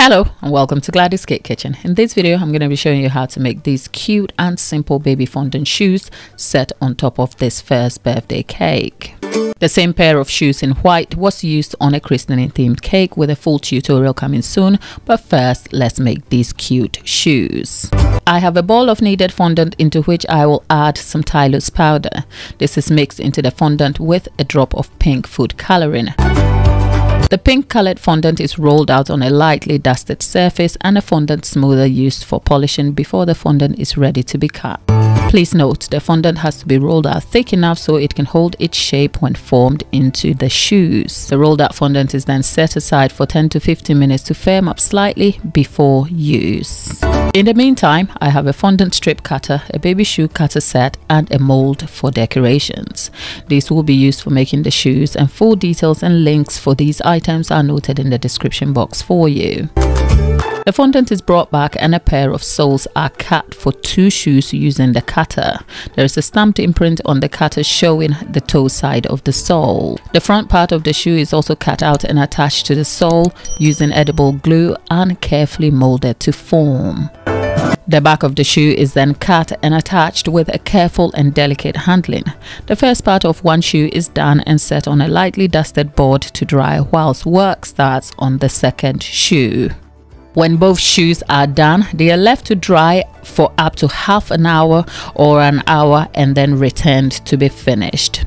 Hello and welcome to Gladys Cake Kitchen. In this video I'm going to be showing you how to make these cute and simple baby fondant shoes set on top of this first birthday cake. The same pair of shoes in white was used on a christening themed cake with a full tutorial coming soon, but first let's make these cute shoes. I have a bowl of kneaded fondant into which I will add some Tylose powder. This is mixed into the fondant with a drop of pink food coloring. The pink colored fondant is rolled out on a lightly dusted surface and a fondant smoother used for polishing before the fondant is ready to be cut. Please note the fondant has to be rolled out thick enough so it can hold its shape when formed into the shoes. The rolled out fondant is then set aside for 10 to 15 minutes to firm up slightly before use. In the meantime, I have a fondant strip cutter, a baby shoe cutter set and a mold for decorations. These will be used for making the shoes, and full details and links for these items are noted in the description box for you. The fondant is brought back and a pair of soles are cut for 2 shoes using the cutter. There is a stamped imprint on the cutter showing the toe side of the sole. The front part of the shoe is also cut out and attached to the sole using edible glue and carefully molded to form. The back of the shoe is then cut and attached with a careful and delicate handling. The first part of one shoe is done and set on a lightly dusted board to dry whilst work starts on the second shoe. When both shoes are done, they are left to dry for up to half an hour or an hour and then returned to be finished.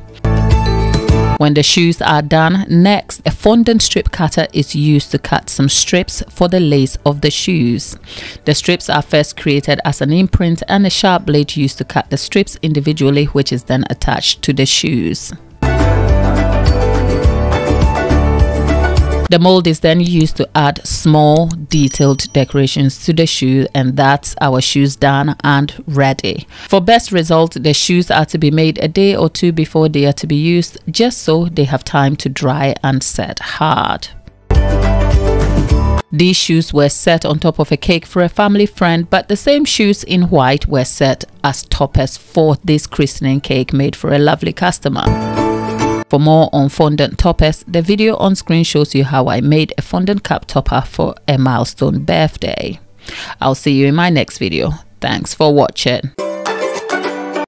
When the shoes are done, next a fondant strip cutter is used to cut some strips for the lace of the shoes. The strips are first created as an imprint and a sharp blade used to cut the strips individually, which is then attached to the shoes. The mold is then used to add small detailed decorations to the shoe, and that's our shoes done and ready. For best result, the shoes are to be made a day or two before they are to be used, just so they have time to dry and set hard. These shoes were set on top of a cake for a family friend, but the same shoes in white were set as toppers for this christening cake made for a lovely customer. For more on fondant toppers, the video on screen shows you how I made a fondant cup topper for a milestone birthday. I'll see you in my next video. Thanks for watching.